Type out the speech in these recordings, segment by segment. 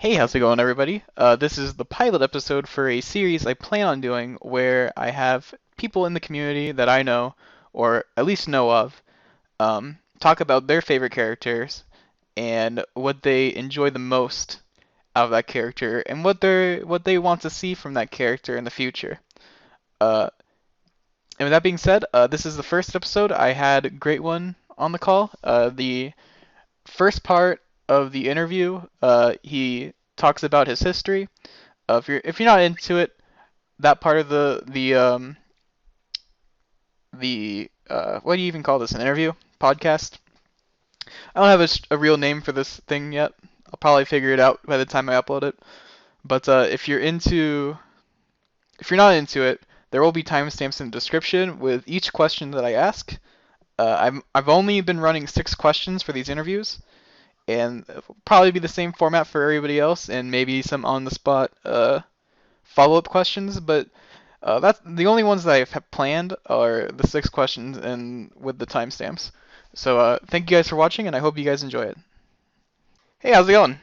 Hey, how's it going, everybody? This is the pilot episode for a series I plan on doing where I have people in the community that I know, or at least know of, talk about their favorite characters and what they enjoy the most out of that character and what they want to see from that character in the future. Uh, and with that being said, this is the first episode. I had GreatOne on the call. The first part of the interview, he talks about his history. If you're not into it, that part of the what do you even call this? An interview podcast? I don't have a real name for this thing yet. I'll probably figure it out by the time I upload it. But if you're not into it, there will be timestamps in the description with each question that I ask. I've only been running 6 questions for these interviews, and it'll probably be the same format for everybody else, and maybe some on the spot follow-up questions, but that's the only ones that I have planned are the 6 questions and with the timestamps. So thank you guys for watching, and I hope you guys enjoy it. Hey, how's it going?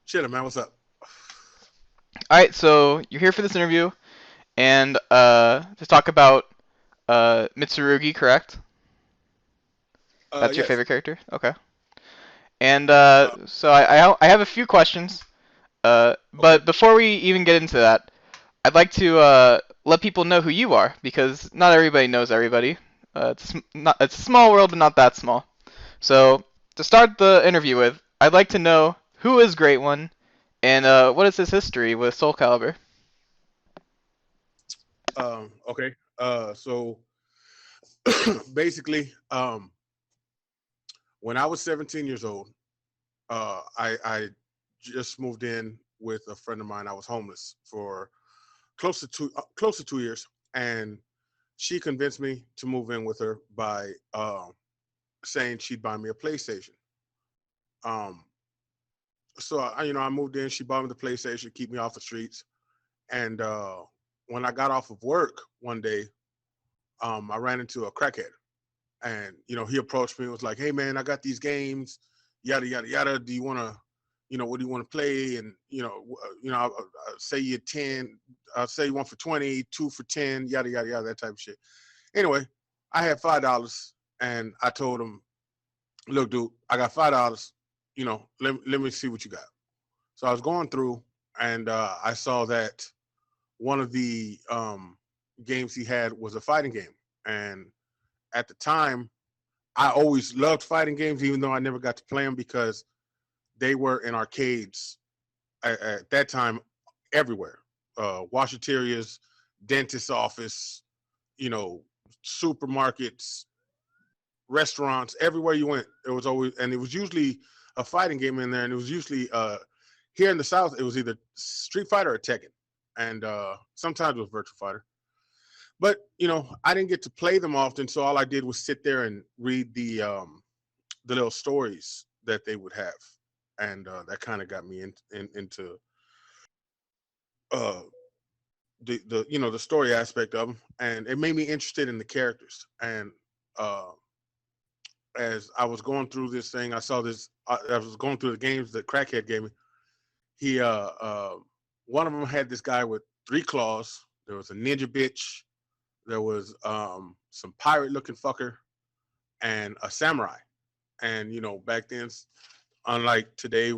Chilling, man. What's up? All right, so you're here for this interview, and to talk about Mitsurugi, correct? That's your Yes. favorite character? Okay. And Uh, so I have a few questions, okay. but before we even get into that, I'd like to let people know who you are because not everybody knows everybody. It's a small world, but not that small. So to start the interview with, I'd like to know who is GreatOne and what is his history with SoulCalibur. Okay. So basically, when I was 17 years old, I just moved in with a friend of mine. I was homeless for close to 2 years, and she convinced me to move in with her by saying she'd buy me a PlayStation. Um, I moved in. She bought me the PlayStation to keep me off the streets. And when I got off of work one day, I ran into a crackhead, and he approached me and was like, "Hey, man, I got these games, yada yada yada. Do you want to, what do you want to play?" And I'll say you 10, I'll say one for 20, two for 10, yada yada yada, that type of shit. Anyway, I had $5, and I told him, "Look, dude, I got $5. Let me see what you got." So I was going through, and I saw that one of the games he had was a fighting game, and at the time, I always loved fighting games, even though I never got to play them because they were in arcades at that time everywhere. Washaterias, dentist's office, you know, supermarkets, restaurants, everywhere you went, it was always, and it was usually a fighting game in there, and it was usually here in the South, it was either Street Fighter or Tekken, and sometimes it was Virtual Fighter. But I didn't get to play them often, so all I did was sit there and read the little stories that they would have, and that kind of got me into uh, the the story aspect of them, and it made me interested in the characters. And uh, as I was going through this thing, I saw this. I was going through the games that Crackhead gave me. He one of them had this guy with 3 claws. There was a ninja bitch. There was some pirate looking fucker and a samurai. And back then, unlike today,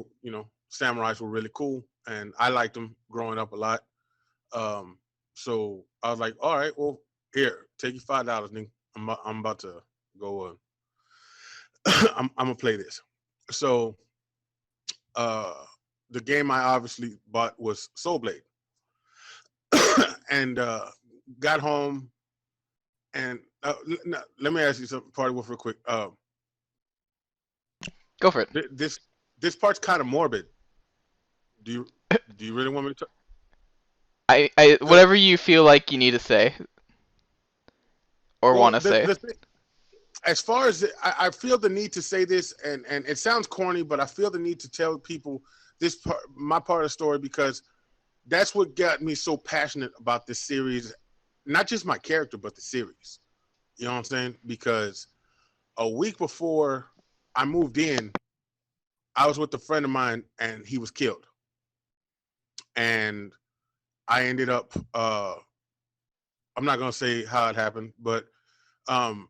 samurais were really cool, and I liked them growing up a lot. Um, so I was like, all right, well, here, take your $5, nigga. I'm about to go. I'm gonna play this. So uh, the game I obviously bought was Soul Blade, and got home and let me ask you something, Party Wolf, real quick. Go for it. This part's kind of morbid. Do you do you really want me to? I The whatever you feel like you need to say or want well, to say. the thing, as far as I feel the need to say this, and it sounds corny, but I feel the need to tell people this part, my part of the story, because that's what got me so passionate about this series. Not just my character, but the series. You know what I'm saying? Because a week before I moved in, I was with a friend of mine and he was killed, and I ended up. I'm not gonna say how it happened, but um,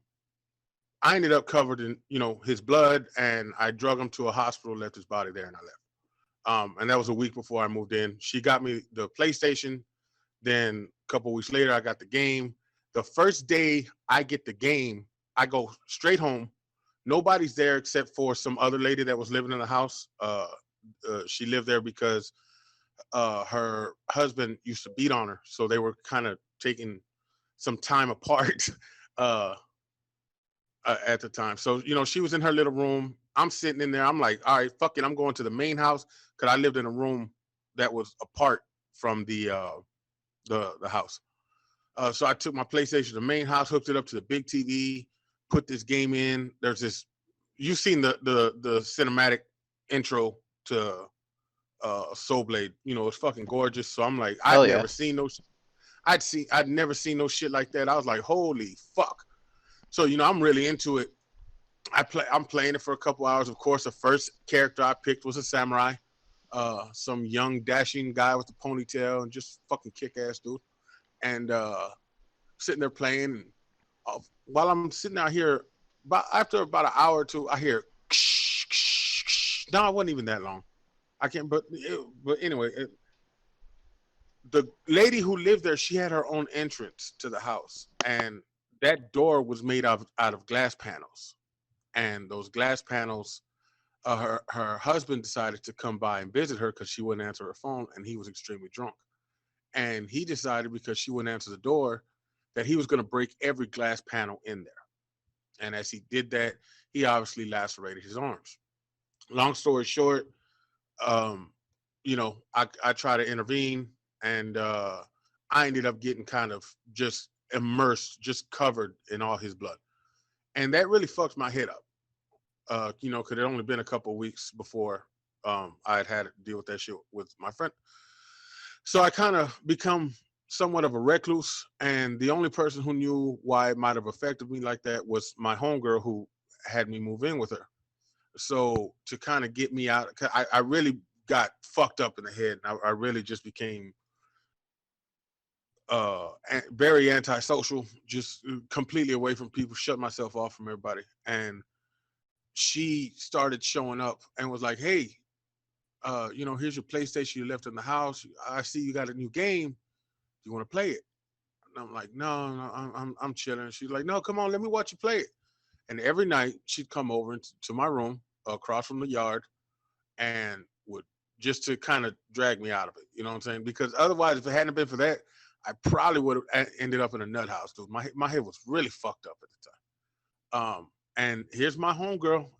I ended up covered in his blood, and I drug him to a hospital, left his body there, and I left. And that was a week before I moved in. She got me the PlayStation. Then a couple weeks later, I got the game. The first day I get the game, I go straight home. Nobody's there except for some other lady that was living in the house. She lived there because her husband used to beat on her, so they were kind of taking some time apart uh, at the time. So she was in her little room. I'm sitting in there. I'm like, all right, fuck it. I'm going to the main house because I lived in a room that was apart from the house. So I took my PlayStation to the main house, hooked it up to the big TV, put this game in. There's this. You've seen the cinematic intro to Soul Blade. It's fucking gorgeous. So I'm like, Hell yeah. I'd never seen no shit like that. I was like, holy fuck. So I'm really into it. I'm playing it for a couple hours. Of course, the first character I picked was a samurai, some young dashing guy with a ponytail and just fucking kick ass dude. And sitting there playing, and while I'm sitting out here, after about an hour or two, I hear. No, it wasn't even that long. I can't. But anyway, the lady who lived there, she had her own entrance to the house, and that door was made out of glass panels. And those glass panels, her husband decided to come by and visit her because she wouldn't answer her phone, and he was extremely drunk. And he decided, because she wouldn't answer the door, that he was going to break every glass panel in there. And as he did that, he obviously lacerated his arms. Long story short, um, I try to intervene, and I ended up getting kind of just immersed, just covered in all his blood. And that really fucked my head up. Because it had only been a couple of weeks before I had to deal with that shit with my friend. So I kind of become somewhat of a recluse, and the only person who knew why it might have affected me like that was my homegirl who had me move in with her. So to kind of get me out, I really got fucked up in the head. I really just became very antisocial, just completely away from people, shut myself off from everybody. And she started showing up and was like, "Hey, here's your PlayStation you left in the house. I see you got a new game. Do you want to play it?" And I'm like, "No, no, I'm chilling." She's like, "No, come on, let me watch you play it." And every night she'd come over to my room across from the yard and would, just to kind of drag me out of it. You know what I'm saying? Because otherwise, if it hadn't been for that, I probably would have ended up in a nut house, dude. My head was really fucked up at the time. And here's my homegirl.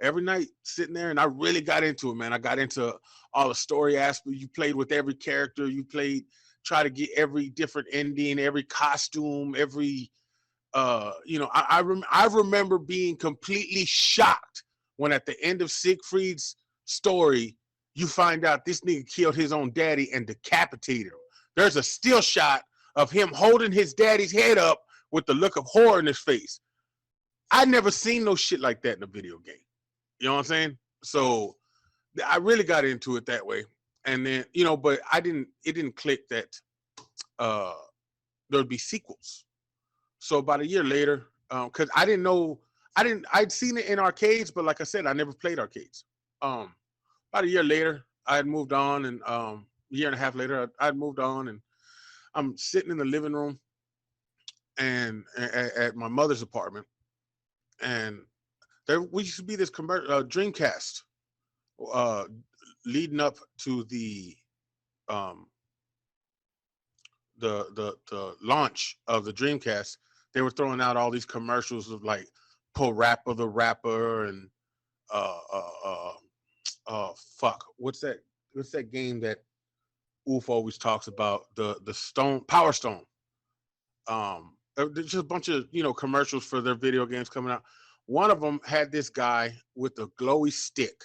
Every night sitting there, and I really got into it, man. I got into all the story aspects. You played with every character. You played, try to get every different ending, every costume, every I remember being completely shocked when at the end of Siegfried's story, you find out this nigga killed his own daddy and decapitated him. There's a still shot of him holding his daddy's head up with the look of horror in his face. I never seen no shit like that in a video game. You know what I'm saying? So I really got into it that way. And then, but it didn't click that uh there'd be sequels. So about a year later, because I didn't know, I'd seen it in arcades, but like I said, I never played arcades. About a year later, I had moved on, and a year and a half later, I'd moved on, and I'm sitting in the living room and at my mother's apartment, and there we used to be this Dreamcast uh, leading up to um, the launch of the Dreamcast. They were throwing out all these commercials of like Parappa the Rapper and uh uh uh fuck, what's that game that Oof always talks about, the Stone Power Stone. There's just a bunch of commercials for their video games coming out. One of them had this guy with a glowy stick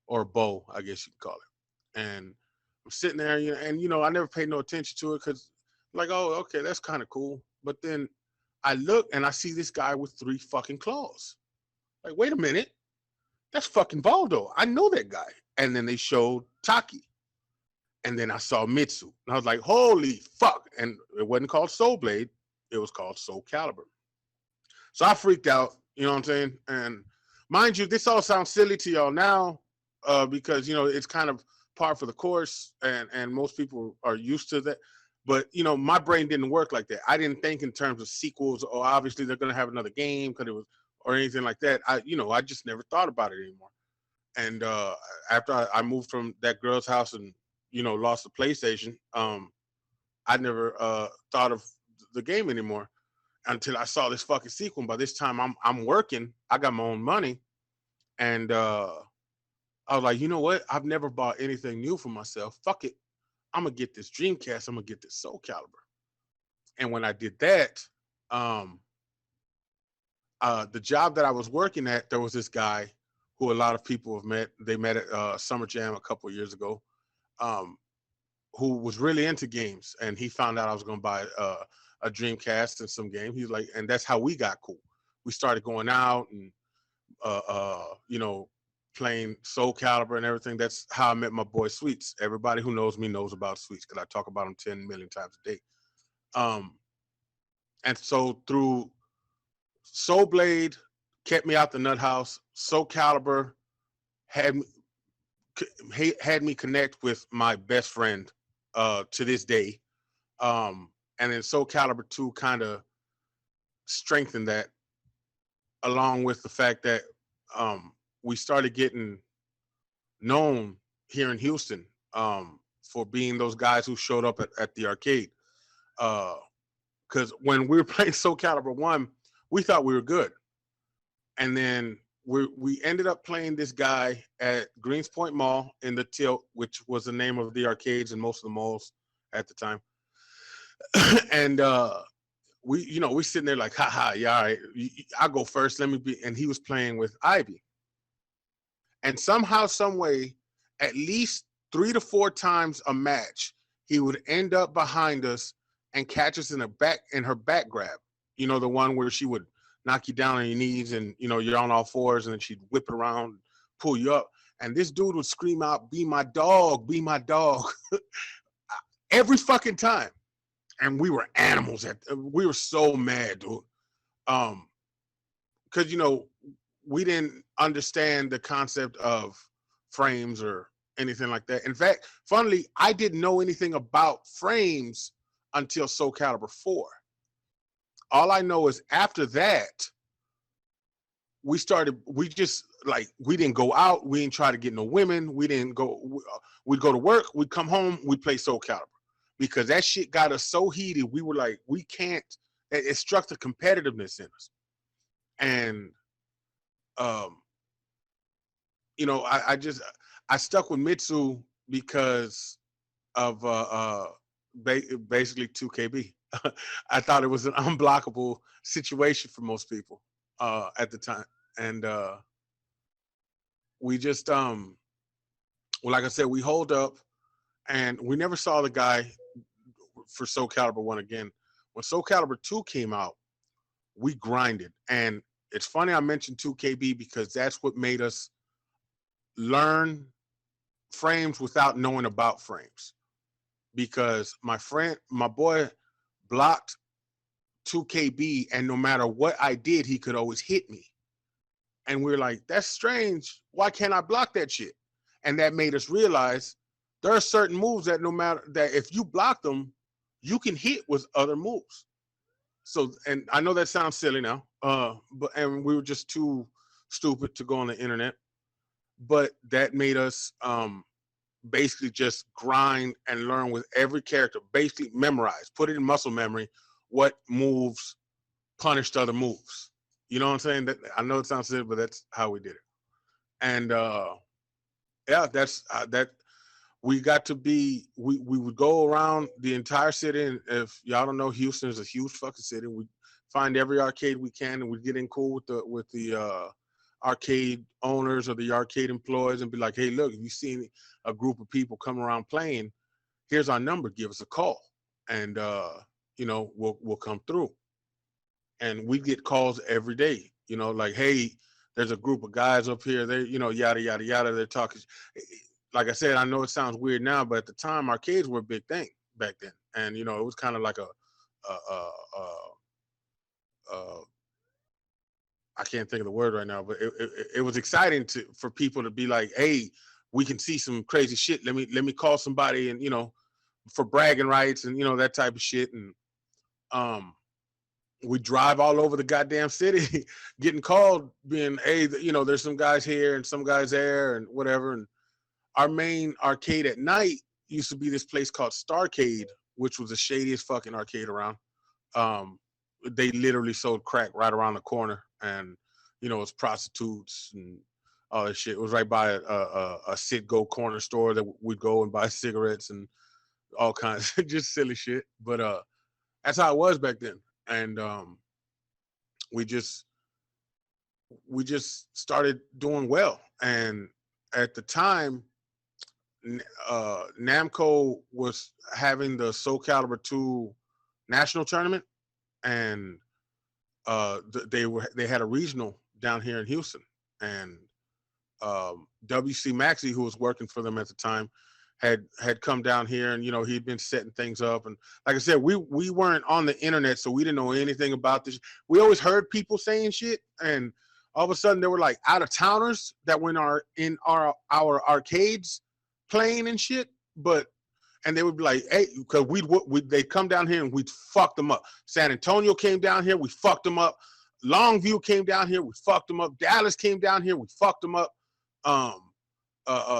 or bow, I guess you could call it. And I'm sitting there, and I never paid no attention to it because, like, oh, okay, that's kind of cool. But then I look and I see this guy with three fucking claws. Like, wait a minute, that's fucking Valdo. I know that guy. And then they showed Taki. And then I saw Mitsu. And I was like, holy fuck. And it wasn't called Soul Blade. It was called SoulCalibur. So I freaked out, you know what I'm saying? And mind you, this all sounds silly to y'all now, because it's kind of par for the course, and most people are used to that. But my brain didn't work like that. I didn't think in terms of sequels, or obviously they're gonna have another game because it was, or anything like that. I just never thought about it anymore. And after I moved from that girl's house and lost the PlayStation, I never thought of the game anymore until I saw this fucking sequel. By this time, I'm working. I got my own money, and I was like, you know what? I've never bought anything new for myself. Fuck it. I'm gonna get this Dreamcast. I'm gonna get this SoulCalibur. And when I did that, um, the job that I was working at, there was this guy who a lot of people have met. They met at Summer Jam a couple of years ago. Um, who was really into games, and he found out I was going to buy a Dreamcast and some game. He's like, and that's how we got cool. We started going out and uh, uh, you know playing SoulCalibur and everything. That's how I met my boy Sweets. Everybody who knows me knows about Sweets because I talk about him 10 million times a day. Um, and so through Soul Blade kept me out the nut house. SoulCalibur had had me connect with my best friend to this day. And then SoulCalibur 2 kind of strengthened that, along with the fact that we started getting known here in Houston for being those guys who showed up at the arcade. Because when we were playing SoulCalibur 1, we thought we were good. And then we ended up playing this guy at Greenspoint Mall in the Tilt, which was the name of the arcades in most of the malls at the time. And we sitting there like, haha, yeah, all right, I'll go first. Let me be. And he was playing with Ivy. And somehow, some way, at least 3 to 4 times a match, he would end up behind us and catch us in her back grab. The one where she would knock you down on your knees and you're on all fours, and then she'd whip it around, pull you up. And this dude would scream out, "Be my dog, be my dog," every fucking time. And we were animals we were so mad, dude. Because we didn't understand the concept of frames or anything like that. In fact, funnily, I didn't know anything about frames until SoulCalibur 4. All I know is after that, we didn't go out, we didn't try to get no women, we'd go to work, we'd come home, we'd play SoulCalibur. Because that shit got us so heated, we were like, we can't, it struck the competitiveness in us. And I stuck with Mitsu because of basically 2KB. I thought it was an unblockable situation for most people at the time. And we just like I said, we holed up, and we never saw the guy for SoulCalibur 1 again. When SoulCalibur 2 came out, we grinded. And it's funny I mentioned 2KB because that's what made us learn frames without knowing about frames. Because my boy blocked 2KB, and no matter what I did, he could always hit me. And we were like, that's strange. Why can't I block that shit? And that made us realize there are certain moves that no matter that if you block them, you can hit with other moves. So, and I know that sounds silly now, and we were just too stupid to go on the internet. But that made us basically just grind and learn with every character, basically memorize, put it in muscle memory, what moves punished other moves. You know what I'm saying? I know it sounds silly, but that's how we did it. And yeah, that's that. We got to be. We would go around the entire city, and if y'all don't know, Houston is a huge fucking city. We find every arcade we can, and we get in cool with the arcade owners or the arcade employees, and be like, hey, look, if you see a group of people come around playing, here's our number. Give us a call, and we'll come through. And we get calls every day. Like, hey, there's a group of guys up here. They, yada yada yada. They're talking. Like I said, I know it sounds weird now, but at the time, arcades were a big thing back then, and it was kind of like a, a, a I can't think of the word right now, but it was exciting for people to be like, hey, we can see some crazy shit. Let me call somebody, and for bragging rights and that type of shit. And um we drive all over the goddamn city getting called, being, hey, there's some guys here and some guys there and whatever. And our main arcade at night used to be this place called Starcade, which was the shadiest fucking arcade around. um they literally sold crack right around the corner, and it's prostitutes and all that shit. It was right by a Citgo corner store that we'd go and buy cigarettes and all kinds of just silly shit. But that's how it was back then. And we just we just started doing well. And at the time, Namco was having the SoulCalibur 2 national tournament, and they had a regional down here in Houston. And WC Maxey, who was working for them at the time, had come down here, and he'd been setting things up. And like I said, we weren't on the internet, so we didn't know anything about this. We always heard people saying shit, and all of a sudden there were like out of towners that were in our arcades playing and shit. But and they would be like, hey, because they'd come down here and we'd fuck them up. San Antonio came down here, we fucked them up. Longview came down here, we fucked them up. Dallas came down here, we fucked them up.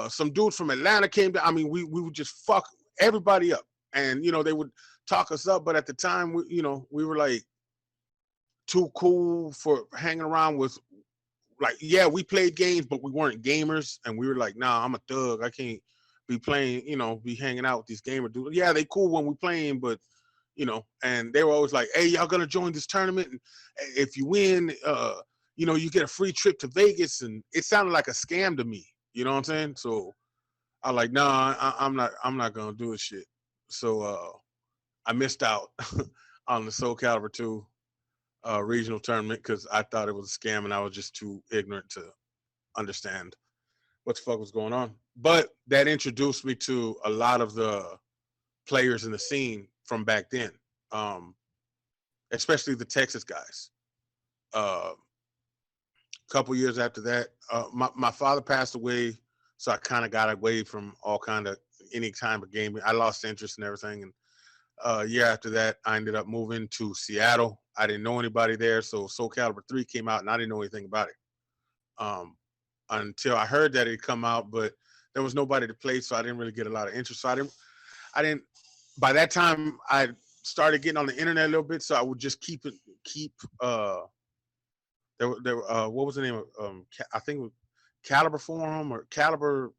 Some dude from Atlanta came down. I mean, we would just fuck everybody up, and they would talk us up. But at the time, we were like too cool for hanging around with. Like, yeah, we played games, but we weren't gamers, and we were like, nah, I'm a thug. I can't be playing, be hanging out with these gamer dudes. Yeah, they cool when we playing, but and they were always like, hey, y'all gonna join this tournament, and if you win, you get a free trip to Vegas. And it sounded like a scam to me. You know what I'm saying? So I like, nah, I'm not gonna do this shit. So I missed out on the SoulCalibur 2 regional tournament because I thought it was a scam, and I was just too ignorant to understand what the fuck was going on. But that introduced me to a lot of the players in the scene from back then, especially the Texas guys. A couple years after that, my father passed away, so I kind of got away from all kind of any time of gaming. I lost interest in everything, and a year after that, I ended up moving to Seattle. I didn't know anybody there, so SoulCalibur 3 came out, and I didn't know anything about it until I heard that it had come out, but there was nobody to play, so I didn't really get a lot of interest. So I didn't. By that time, I started getting on the internet a little bit, so I would just keep. What was the name of? I think it was Caliber Forum or Caliber.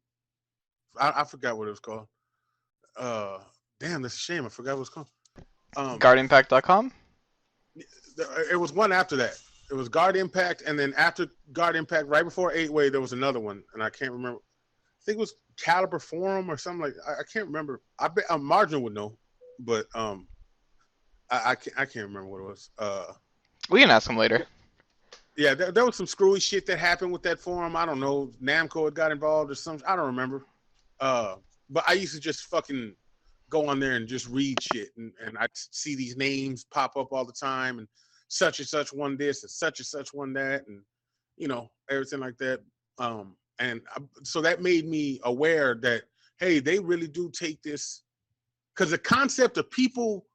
I forgot what it was called. Uh, Damn, that's a shame. I forgot what it was called. Um, GuardImpact.com? it was one after that. It was Guard Impact, and then after Guard Impact, right before 8-Way, there was another one, and I can't remember. I think it was Caliber Forum or something like. I can't remember. I bet Margin would know, but I can't remember what it was. We can ask him later. Yeah, there was some screwy shit that happened with that forum. I don't know. Namco had got involved or something. I don't remember. But I used to just fucking go on there and just read shit, and I see these names pop up all the time, and such won this and such won that, and everything like that. So that made me aware that, hey, they really do take this, because the concept of people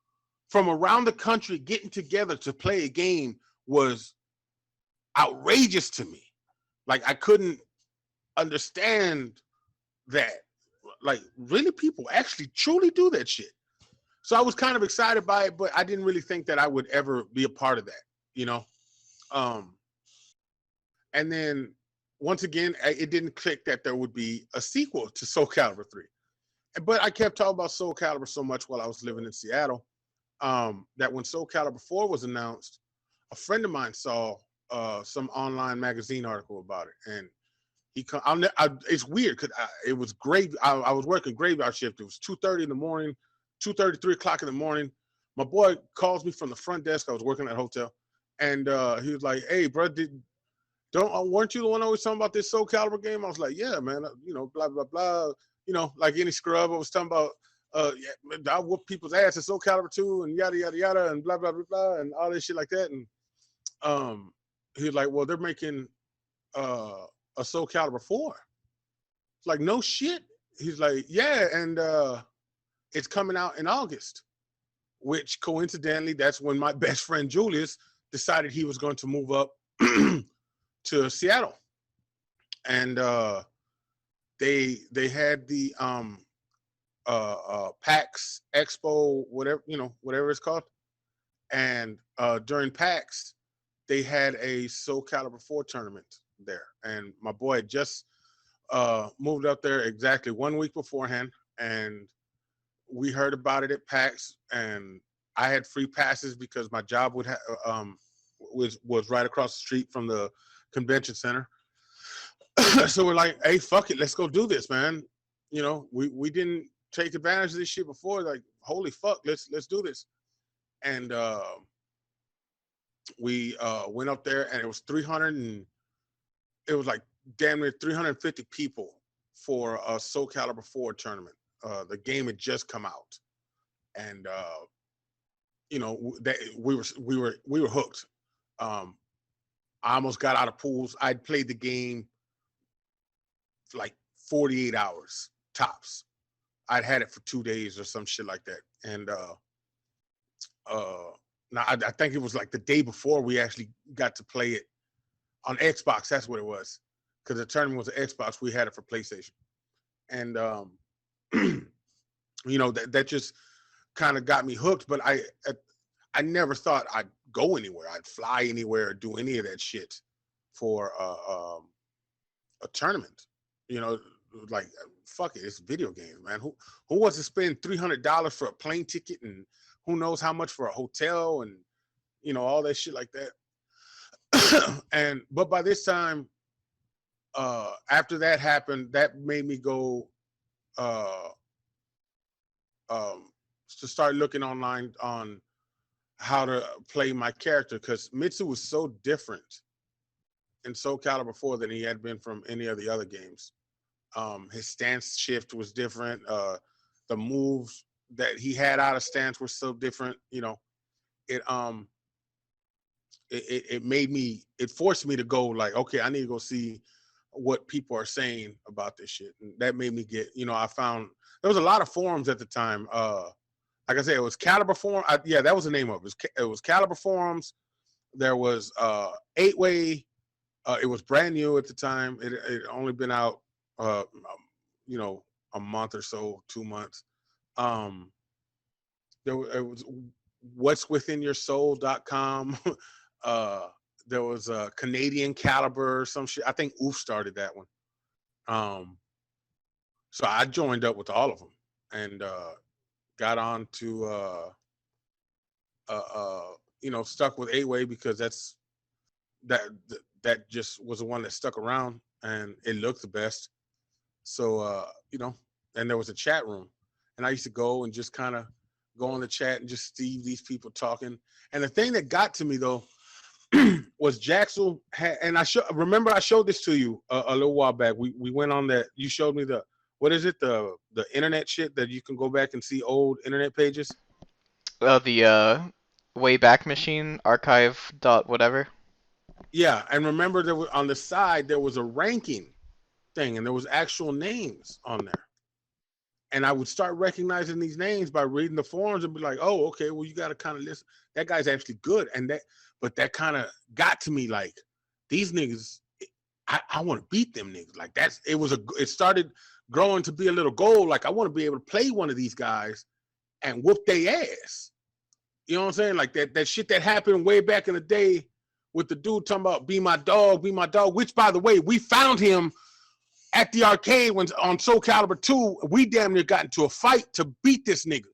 from around the country getting together to play a game was outrageous to me. Like, I couldn't understand that. Like, really, people actually truly do that shit. So I was kind of excited by it, but I didn't really think that I would ever be a part of that, you know? Um, and then once again, it didn't click that there would be a sequel to SoulCalibur 3. But I kept talking about SoulCalibur so much while I was living in Seattle, that when SoulCalibur 4 was announced, a friend of mine saw some online magazine article about it, and it's weird because it was great. I was working graveyard shift. It was 2:30 in the morning, 2:30, 3 o'clock in the morning. My boy calls me from the front desk. I was working at a hotel, and he was like, "Hey, bro, don't weren't you the one always talking about this SoulCalibur game? I was like, yeah, man, blah blah blah. Like any scrub, I was talking about. Yeah, I whoop people's ass at SoulCalibur 2 and yada yada yada and blah blah blah blah and all this shit like that. And um, he was like, well, they're making uh a SoulCalibur 4. It's like, no shit. He's like, yeah, and it's coming out in August, which coincidentally, that's when my best friend Julius decided he was going to move up to Seattle. And they had the PAX Expo, whatever it's called. And during PAX, they had a SoulCalibur 4 tournament there. And my boy had just moved up there exactly 1 week beforehand. And we heard about it at PAX, and I had free passes because my job was right across the street from the convention center. So we're like, hey, fuck it, let's go do this, man. We didn't take advantage of this shit before. Like, holy fuck, let's do this. And we went up there, and it was 300, and it was like damn near 350 people for a SoulCalibur 4 tournament. The game had just come out, and that we were hooked. I almost got out of pools. I'd played the game for like 48 hours tops. I'd had it for 2 days or some shit like that. And now I think it was like the day before we actually got to play it on Xbox. That's what it was, because the tournament was an Xbox. We had it for PlayStation, and that just kind of got me hooked. But I never thought I'd go anywhere. I'd fly anywhere or do any of that shit for a tournament. Like, fuck it, it's video games, man. Who wants to spend $300 for a plane ticket and who knows how much for a hotel and all that shit like that. But by this time, after that happened, that made me go to start looking online on how to play my character, because Mitsu was so different in SoulCalibur 4 than he had been from any of the other games. His stance shift was different. The moves that he had out of stance were so different. It it forced me to go like, okay, I need to go see what people are saying about this shit. And that made me get, I found there was a lot of forums at the time. Like I said, it was Caliber Forum. Yeah, that was the name of it. It was Caliber Forums. There was 8-Way. It was brand new at the time. It had only been out, a month or so, 2 months. It was what'swithinyoursoul.com. There was a Canadian Caliber, some shit. I think Oof started that one. So I joined up with all of them and got on to stuck with 8-Way because that just was the one that stuck around and it looked the best. So and there was a chat room, and I used to go and just kind of go on the chat and just see these people talking. And the thing that got to me though was Jaxel and I remember I showed this to you a little while back. We went on that. You showed me the internet shit that you can go back and see old internet pages. The Wayback Machine archive dot whatever. Yeah, and remember there was on the side there was a ranking thing, and there was actual names on there. And I would start recognizing these names by reading the forums and be like, oh, okay, well, you got to kind of listen. That guy's actually good. But that kind of got to me like, these niggas, I want to beat them niggas. Like it started growing to be a little goal. Like I want to be able to play one of these guys and whoop their ass. You know what I'm saying? Like that shit that happened way back in the day with the dude talking about be my dog, which by the way, we found him at the arcade when on SoulCalibur 2, we damn near got into a fight to beat this nigga.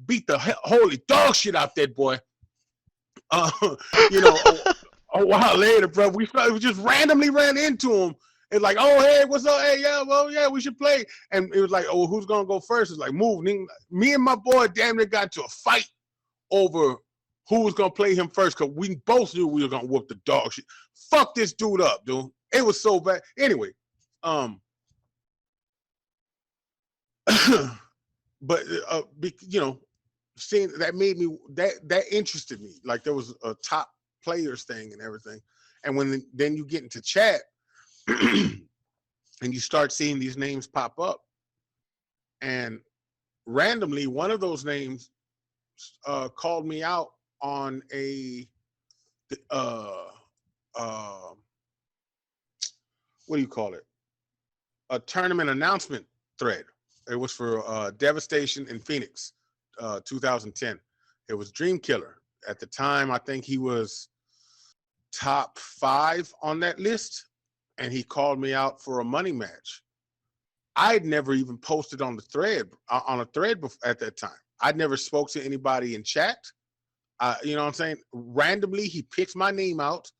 Beat the holy dog shit out that boy. A while later, bro, we just randomly ran into him. It's like, oh, hey, what's up? Hey, yeah, well, yeah, we should play. And it was like, oh, who's going to go first? It's like, move. Me and my boy damn near got into a fight over who was gonna play him first, because we both knew we were gonna whoop the dog shit. Fuck this dude up, dude. It was so bad. Anyway, but you know, seeing that made me that interested me. Like there was a top players thing and everything, and when then you get into chat and you start seeing these names pop up, and randomly one of those names called me out on a uh, uh, what do you call it? A tournament announcement thread. It was for Devastation in Phoenix, 2010. It was Dream Killer. At the time, I think he was top 5 on that list, and he called me out for a money match. I'd never even posted on the thread on a thread at that time. I'd never spoke to anybody in chat. You know what I'm saying? Randomly, he picks my name out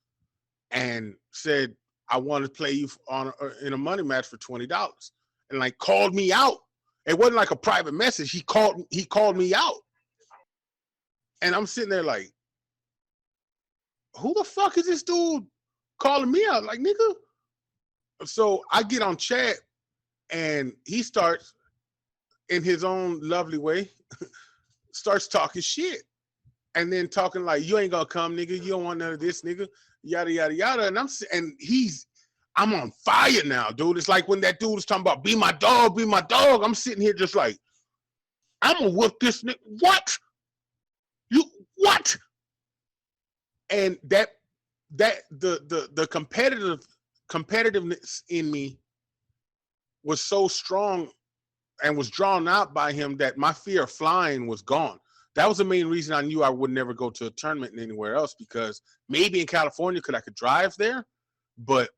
and said, "I want to play you in a money match for $20," and like called me out. It wasn't like a private message. He called me out, and I'm sitting there like, "Who the fuck is this dude calling me out?" Like, nigga. So I get on chat, and he starts in his own lovely way, starts talking shit. And then talking like, "You ain't gonna come, nigga. You don't want none of this, nigga. Yada yada yada." And I'm on fire now, dude. It's like when that dude was talking about be my dog, be my dog. I'm sitting here just like, I'm gonna whoop this nigga. What? You what? And the competitiveness in me was so strong and was drawn out by him that my fear of flying was gone. That was the main reason I knew I would never go to a tournament anywhere else, because maybe in California I could drive there, but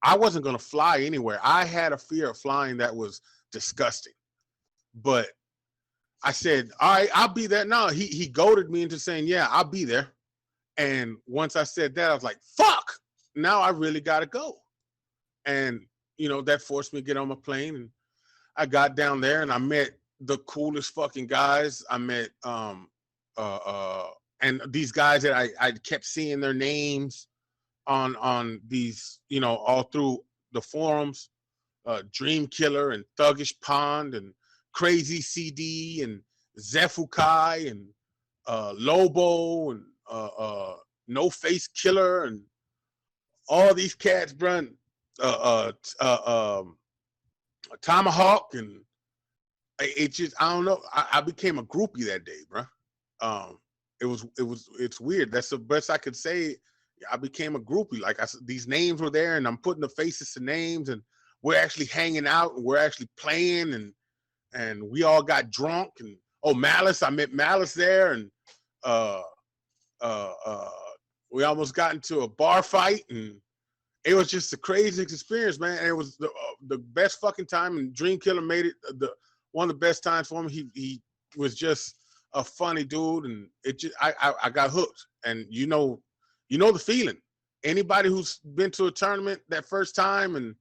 I wasn't going to fly anywhere. I had a fear of flying that was disgusting. But I said, "All right, I'll be there." No, he goaded me into saying, "Yeah, I'll be there." And once I said that, I was like, "Fuck, now I really got to go." And, you know, that forced me to get on my plane. And I got down there and I met the coolest fucking guys. I met and these guys that I kept seeing their names on these, you know, all through the forums, Dream Killer and Thuggish Pond and Crazy CD and Zefukai and Lobo and No Face Killer and all these cats, bro. Tomahawk, and it just, I don't know. I became a groupie that day, bro. It's weird. That's the best I could say. I became a groupie. Like these names were there, and I'm putting the faces to names, and we're actually hanging out, and we're actually playing, and we all got drunk, and Malice, I met Malice there, and uh, uh, uh, we almost got into a bar fight, and it was just the craziest experience, man. And it was the best fucking time, and Dream Killer made it one of the best times for him. He was just a funny dude, and it just I got hooked. And you know the feeling. Anybody who's been to a tournament that first time, and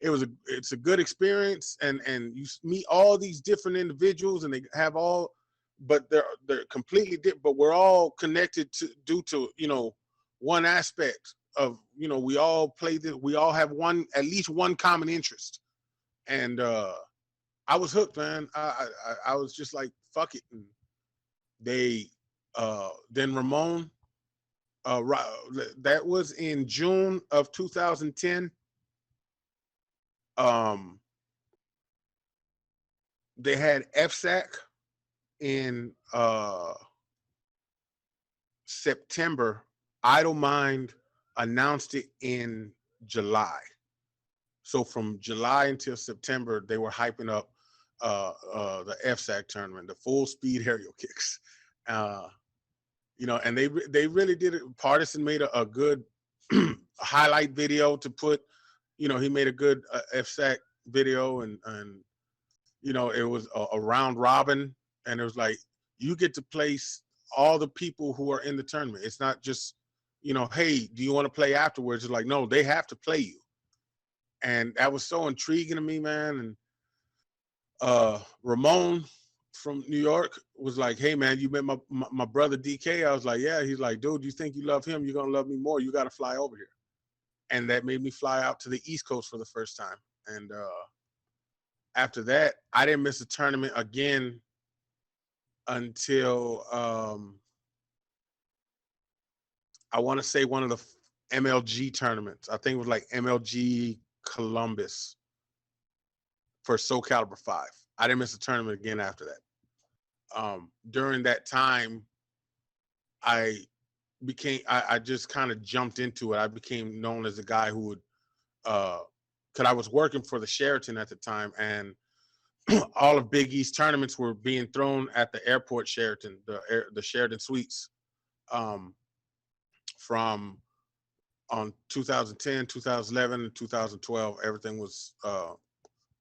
it's a good experience, and you meet all these different individuals, and they have all, but they're completely different, but we're all connected due to, you know, one aspect of, you know, we all play this, we all have at least one common interest. And I was hooked, man. I was just like, fuck it. And they then Ramon, that was in June of 2010. They had FSAC in September. Idle Mind announced it in July. So from July until September, they were hyping up the FSAC tournament, the full speed aerial kicks. You know, and they really did it. Partisan made a good highlight video to put, you know, he made a good FSAC video, and you know, it was a round robin, and it was like, you get to place all the people who are in the tournament. It's not just, you know, hey, do you want to play afterwards? It's like, no, they have to play you. And that was so intriguing to me, man. And Ramon, from New York was like, "Hey man, you met my brother DK?" I was like, "Yeah." He's like, "Dude, you think you love him? You're gonna love me more. You got to fly over here." And that made me fly out to the East Coast for the first time. And after that, I didn't miss a tournament again until I want to say one of the MLG tournaments. I think it was like MLG Columbus for SoulCalibur 5. I didn't miss a tournament again after that. During that time, I I just kind of jumped into it. I became known as a guy who would, because I was working for the Sheraton at the time, and all of Big East tournaments were being thrown at the airport Sheraton, the Sheraton Suites, um, from on 2010, 2011, and 2012. Everything was,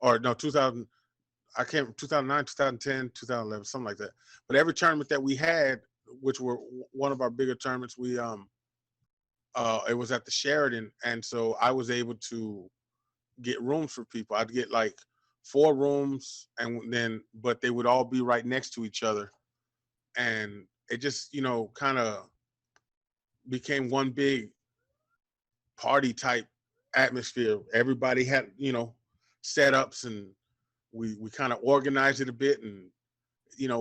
or no, 2000. I can't 2009, 2010, 2011, something like that. But every tournament that we had, which were one of our bigger tournaments, we it was at the Sheraton, and so I was able to get rooms for people. I'd get like 4 rooms, and then but they would all be right next to each other, and it just kind of became one big party type atmosphere. Everybody had setups, and we kind of organized it a bit, and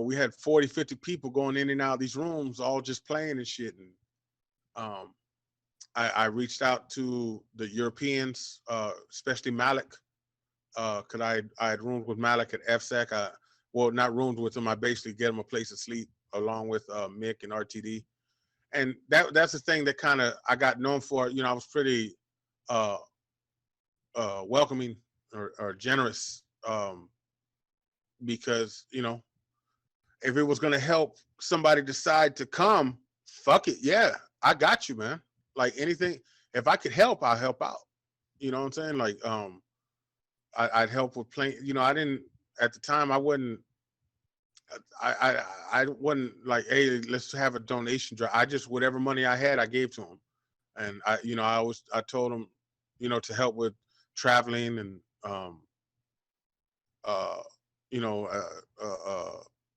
we had 40, 50 people going in and out of these rooms, all just playing and shit. And um, I reached out to the Europeans, especially Malik, because I had roomed with Malik at FSEC. Well, not roomed with him. I basically get him a place to sleep along with Mick and RTD. And that's the thing that kind of I got known for. I was pretty uh, welcoming or generous, because if it was going to help somebody decide to come, fuck it. Yeah, I got you, man. Like anything, if I could help, I'll help out. You know what I'm saying? Like, I'd help with playing. I didn't at the time. I wasn't. I wasn't like, hey, let's have a donation drive. I just whatever money I had, I gave to them, and I told them, to help with traveling and uh, you know,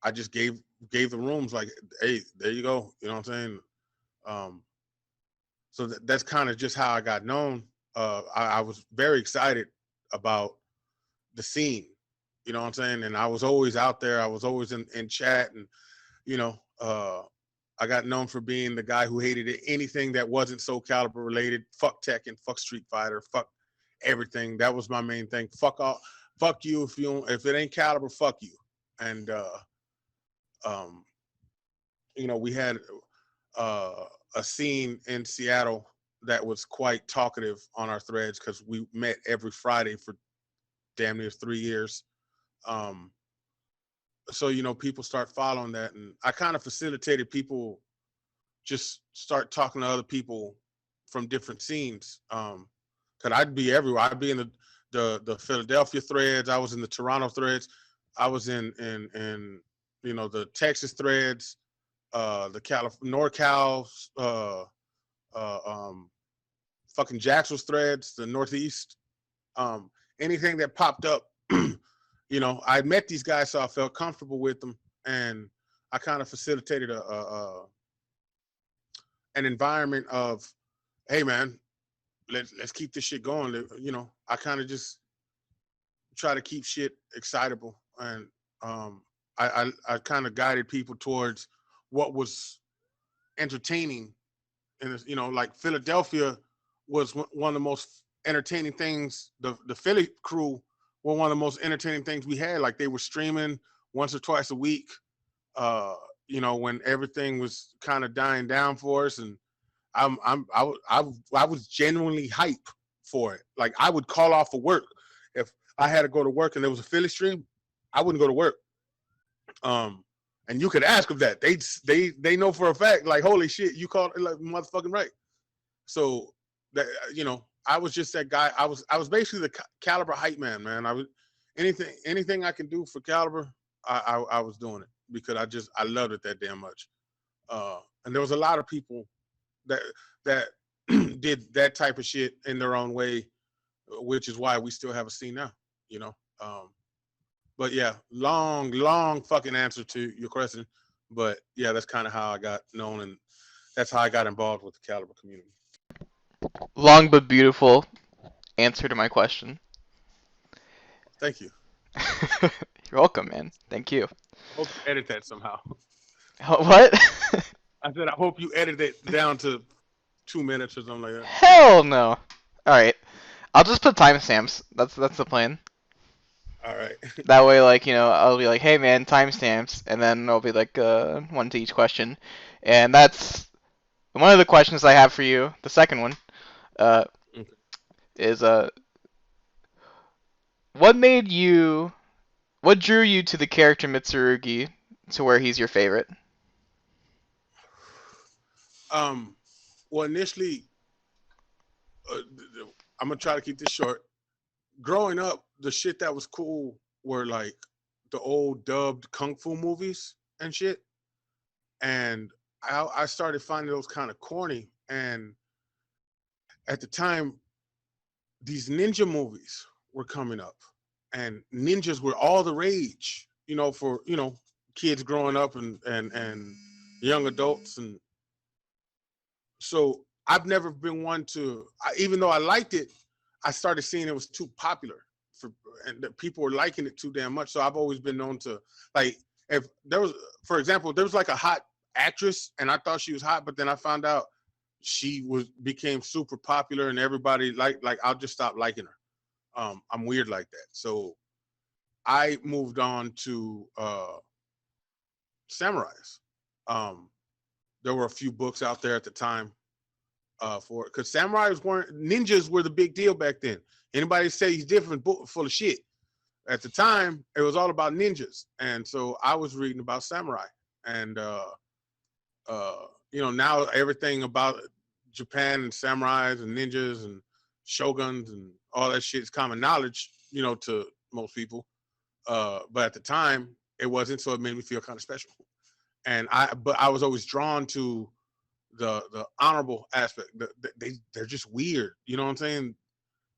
I just gave the rooms like, hey, there you go. You know what I'm saying? Um, so that's kind of just how I got known. I was very excited about the scene. You know what I'm saying? And I was always out there. I was always in chat, and you know, uh, I got known for being the guy who hated anything that wasn't SoulCalibur related. Fuck Tekken, fuck Street Fighter, fuck everything. That was my main thing. Fuck all, fuck you if it ain't Caliber, fuck you. And um, we had uh, a scene in Seattle that was quite talkative on our threads because we met every Friday for damn near 3 years. Um, so people start following that, and I kind of facilitated people just start talking to other people from different scenes. Cause I'd be everywhere. I'd be in the Philadelphia threads. I was in the Toronto threads. I was in the Texas threads, the NorCal, uh, um, fucking Jackson's threads, the Northeast. Um, Anything that popped up, I met these guys, so I felt comfortable with them, and I kind of facilitated an environment of, hey man, let's keep this shit going. I kind of just try to keep shit excitable, and I kind of guided people towards what was entertaining, and like Philadelphia was one of the most entertaining things. The Philly crew were one of the most entertaining things we had. Like they were streaming once or twice a week. Uh, when everything was kind of dying down for us, and I was genuinely hype for it. Like I would call off for work if I had to go to work and there was a Philly stream. I wouldn't go to work. Um, and you could ask them that they know for a fact. Like holy shit, you called like motherfucking right. So that I was just that guy. I was basically the Caliber hype man. I was anything I can do for Caliber. I was doing it because I loved it that damn much. And there was a lot of people that that did that type of shit in their own way, which is why we still have a scene now. You know, um, But yeah, long fucking answer to your question. But yeah, that's kind of how I got known, and that's how I got involved with the Caliber community. Long but beautiful answer to my question. Thank you. You're welcome, man. Thank you. Hope you edit that somehow. What? I said I hope you edit it down to 2 minutes or something like that. Hell no. All right. I'll just put timestamps. That's the plan. All right. That way, like, I'll be like, hey man, timestamps, and then I'll be like, one to each question. And that's one of the questions I have for you. The second one, uh, Okay. is what made you, what drew you to the character Mitsurugi to where he's your favorite? Um. Well, initially, uh, I'm gonna try to keep this short. Growing up, the shit that was cool were like the old dubbed kung fu movies and shit, and I started finding those kind of corny. And at the time, these ninja movies were coming up, and ninjas were all the rage. For kids growing up and young adults, and so I've never been one to, even though I liked it, I started seeing it was too popular for, and that people were liking it too damn much. So I've always been known to, like, if there was, for example, there was like a hot actress, and I thought she was hot, but then I found out she became super popular, and everybody like I'll just stop liking her. I'm weird like that. So I moved on to samurais. Um, there were a few books out there at the time for it, because samurais weren't, ninjas were the big deal back then. Anybody say he's different, book full of shit. At the time, it was all about ninjas, and so I was reading about samurai, and now everything about Japan and samurais and ninjas and shoguns and all that shit is common knowledge, to most people. But at the time, it wasn't, so it made me feel kind of special. But I was always drawn to the honorable aspect. They're just weird. You know what I'm saying?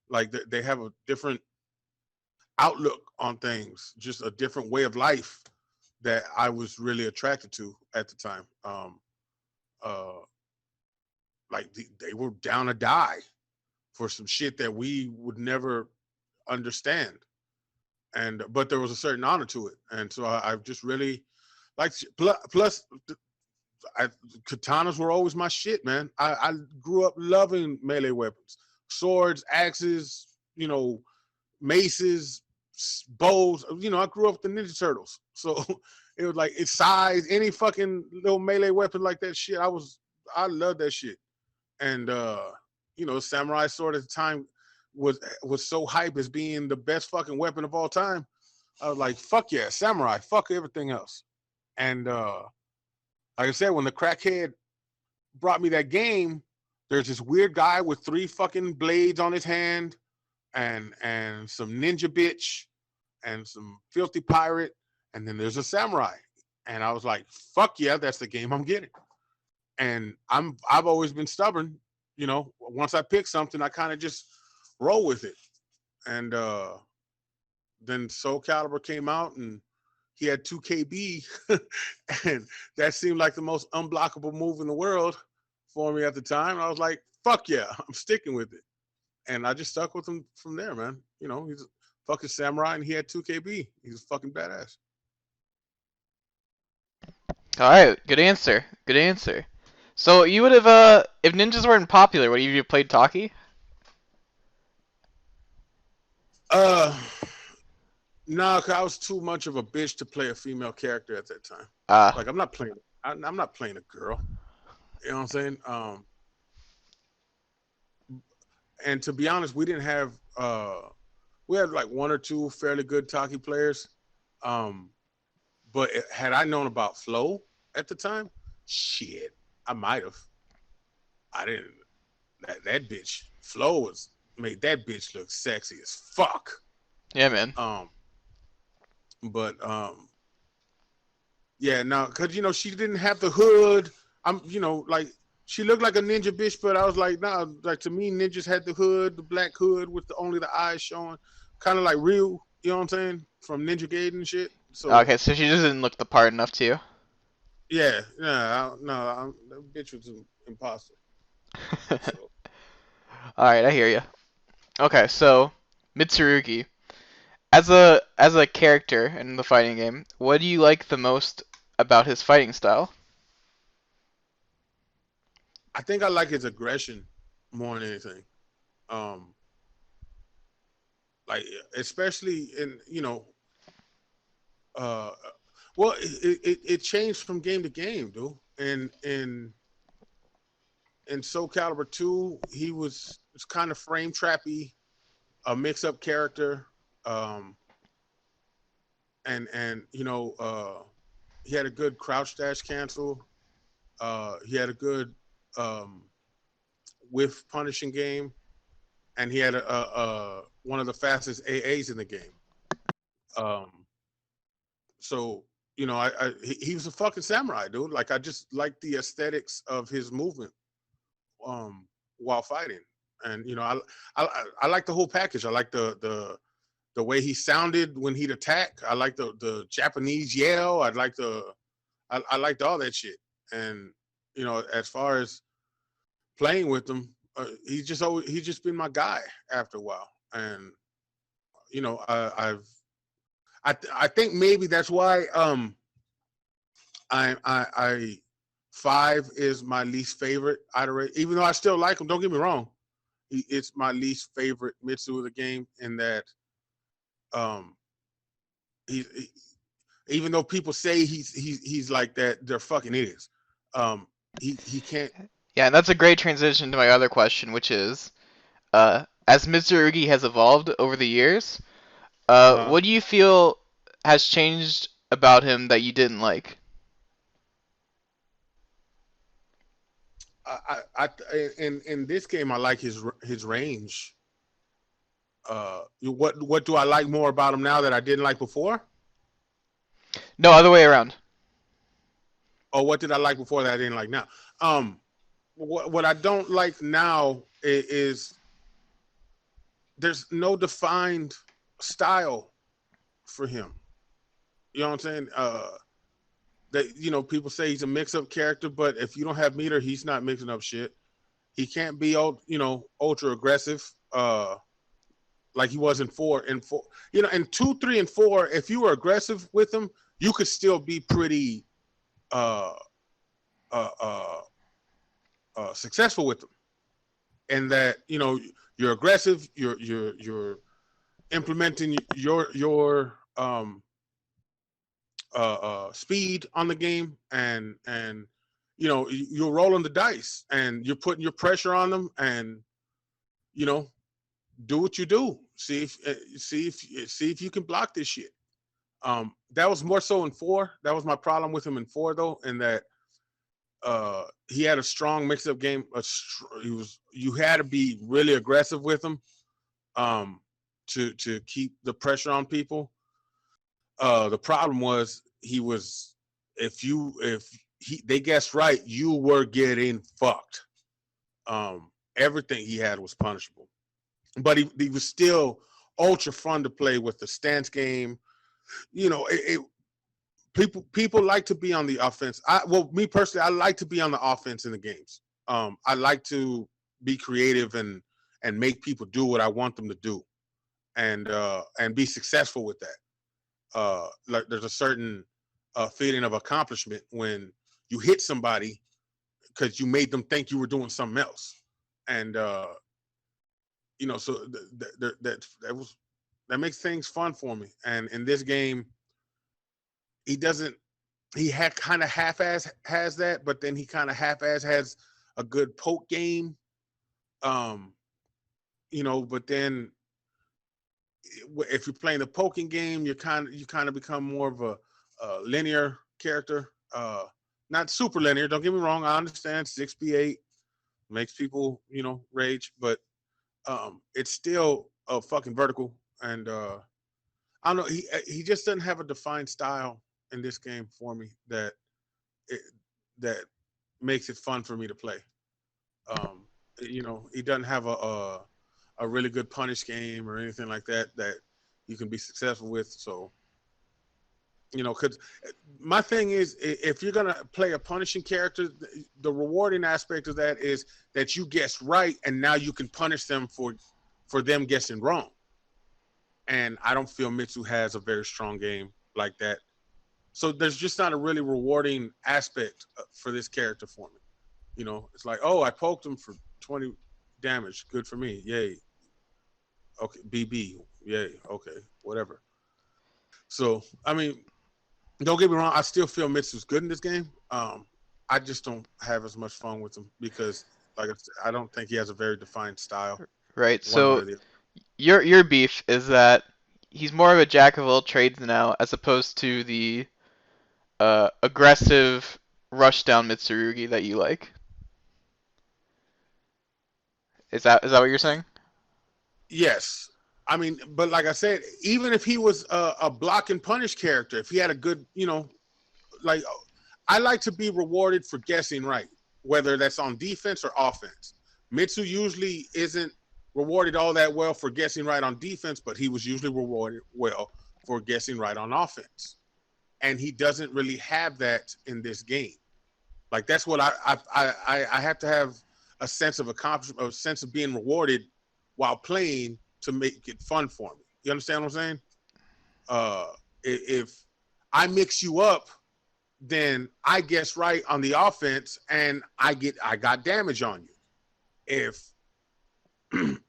Like they have a different outlook on things, just a different way of life that I was really attracted to at the time. Uh, like they were down to die for some shit that we would never understand, and but there was a certain honor to it, and so I've just really like. Plus, I, katanas were always my shit, man. I grew up loving melee weapons, swords, axes, maces, bows. I grew up with the Ninja Turtles, so it was like its size, any fucking little melee weapon like that shit. I love that shit, and samurai sword at the time was so hype as being the best fucking weapon of all time. I was like, fuck yeah, samurai, fuck everything else, and like I said, when the crackhead brought me that game, there's this weird guy with 3 fucking blades on his hand, and some ninja bitch, and some filthy pirate, and then there's a samurai. And I was like, fuck yeah, that's the game I'm getting. And I've always been stubborn. Once I pick something, I kind of just roll with it. And then SoulCalibur came out, and he had 2KB, and that seemed like the most unblockable move in the world for me at the time. I was like, fuck yeah, I'm sticking with it. And I just stuck with him from there, man. He's a fucking samurai, and he had 2KB. He's a fucking badass. All right, good answer. Good answer. So you would have, if ninjas weren't popular, would you have played Taki? Uh, no, cause I was too much of a bitch to play a female character at that time. Ah, Like I'm not playing a girl. You know what I'm saying? And to be honest, we had like 1 or 2 fairly good Taki players. Um, but had I known about Flow at the time, shit, I might have. I didn't. That bitch Flo was made that bitch look sexy as fuck. yeah, man. Um, but yeah, no, because she didn't have the hood. Like she looked like a ninja bitch, but I was like, nah, like to me, ninjas had the hood, the black hood with only the eyes showing, kind of like Ryu. You know what I'm saying? From Ninja Gaiden and shit. So Okay, so she just didn't look the part enough to you. yeah, no, that bitch was an imposter. So All right, I hear you. Okay, so Mitsurugi, as a character in the fighting game, what do you like the most about his fighting style? I think I like his aggression more than anything. Um, like especially in uh, well, it changed from game to game, dude. And in SoulCalibur 2, he was kind of frame trappy, a mix up character, um, and he had a good crouch dash cancel. He had a good um, whiff punishing game, and he had a one of the fastest AAs in the game. Um, so he was a fucking samurai, dude. Like I just like the aesthetics of his movement while fighting, and I like the whole package. I like the way he sounded when he'd attack. I like the Japanese yell. I liked all that shit. And as far as playing with him, he's just been my guy after a while. And I think maybe that's why I 5 is my least favorite iteration. Even though I still like him, don't get me wrong. It's my least favorite Mitsu of the game in that um he even though people say he's like that, they're fucking idiots. Um, he can't. Yeah, and that's a great transition to my other question, which is, as Mitsurugi has evolved over the years, Uh, what do you feel has changed about him that you didn't like? in this game, I like his range. What do I like more about him now that I didn't like before? No, other way around. Or what did I like before that I didn't like now? Um, what I don't like now is there's no defined style for him. You know what I'm saying? That people say he's a mix-up character, but if you don't have meter, he's not mixing up shit. He can't be ultra aggressive, like he was in 4 and 4. In 2, 3, and 4, if you were aggressive with him, you could still be pretty uh, uh, uh, successful with him. And that you're aggressive, you're implementing your speed on the game, and you're rolling the dice and you're putting your pressure on them, and you know do what you do. See if you can block this shit. That was more so in 4. That was my problem with him in 4, though, in that he had a strong mix-up game. You had to be really aggressive with him to keep the pressure on people. The problem was he was if they guessed right, you were getting fucked. Everything he had was punishable, but he was still ultra fun to play with the stance game. People like to be on the offense. Me personally, I like to be on the offense in the games. I like to be creative and make people do what I want them to do, and be successful with that. Like there's a certain feeling of accomplishment when you hit somebody because you made them think you were doing something else, and so that makes things fun for me. And in this game, he doesn't. He had kind of half-ass has that, but then he kind of half-ass has a good poke game. Um, but then if you're playing the poking game, you kind of become more of a linear character. Not super linear. Don't get me wrong. I understand 6B8 makes people rage, but it's still a fucking vertical. And I don't know. He just doesn't have a defined style in this game for me it, that makes it fun for me to play. Um, he doesn't have a really good punish game or anything like that you can be successful with. So because my thing is, if you're gonna play a punishing character, the rewarding aspect of that is that you guessed right, and now you can punish them for them guessing wrong. And I don't feel Mitsu has a very strong game like that. So there's just not a really rewarding aspect for this character for me. It's like, oh, I poked him for 20 damage. Good for me. Yay. Okay. BB. Yay. Okay. Whatever. So, I mean, don't get me wrong. I still feel Mitsu's good in this game. I just don't have as much fun with him because, like I said, I don't think he has a very defined style, Right. one way So or the other. your beef is that he's more of a jack of all trades now, as opposed to the aggressive rush down Mitsurugi that you like. Is that what you're saying? Yes. I mean, but like I said, even if he was a block and punish character, if he had a good, like I like to be rewarded for guessing right, whether that's on defense or offense. Mitsu usually isn't rewarded all that well for guessing right on defense, but he was usually rewarded well for guessing right on offense. And he doesn't really have that in this game. Like that's what I have to have a sense of accomplishment, a sense of being rewarded while playing to make it fun for me. You understand what I'm saying? If I mix you up, then I guess right on the offense, and I got damage on you. If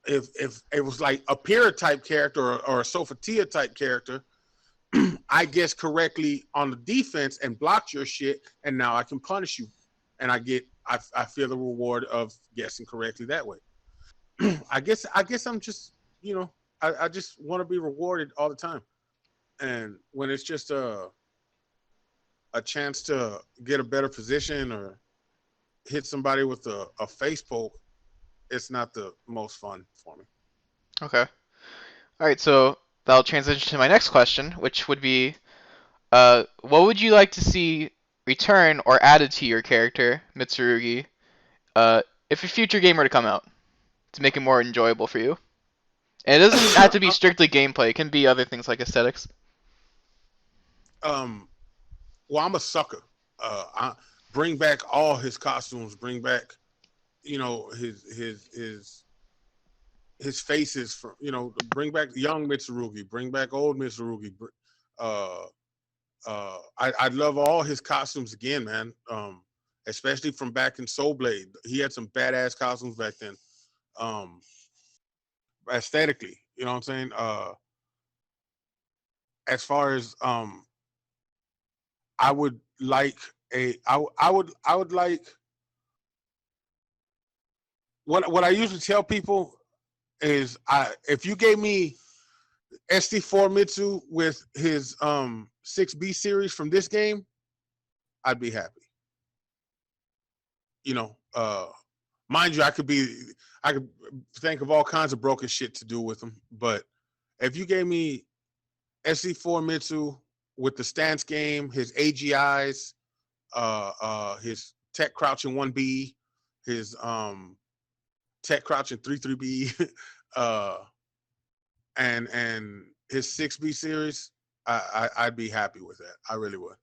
if it was like a Pyrrha type character or a Sofatia type character, I guess correctly on the defense and blocked your shit, and now I can punish you, and I feel the reward of guessing correctly that way. I guess I'm just I just want to be rewarded all the time, and when it's just a chance to get a better position or hit somebody with a face poke, it's not the most fun for me. Okay. All right. So that'll transition to my next question, which would be, what would you like to see return or added to your character, Mitsurugi, uh, if a future game were to come out to make it more enjoyable for you? And it doesn't have to be strictly gameplay. It can be other things like aesthetics. um, well, I'm a sucker. I bring back all his costumes. Bring back, his faces from, bring back young Mitsurugi. Bring back old Mitsurugi. Uh, I'd love all his costumes again, man. Especially from back in Soul Blade. He had some badass costumes back then. Um, aesthetically, you know what I'm saying? As far as I would like I would like what I usually tell people is if you gave me SD4 Mitsu with his 6B series from this game, I'd be happy. You know, mind you, I could think of all kinds of broken shit to do with him, but if you gave me SD4 Mitsu with the stance game, his AGIs, his tech crouching 1B, his tech crouching 3-3B, uh, and his 6B series, I'd be happy with that. I really would.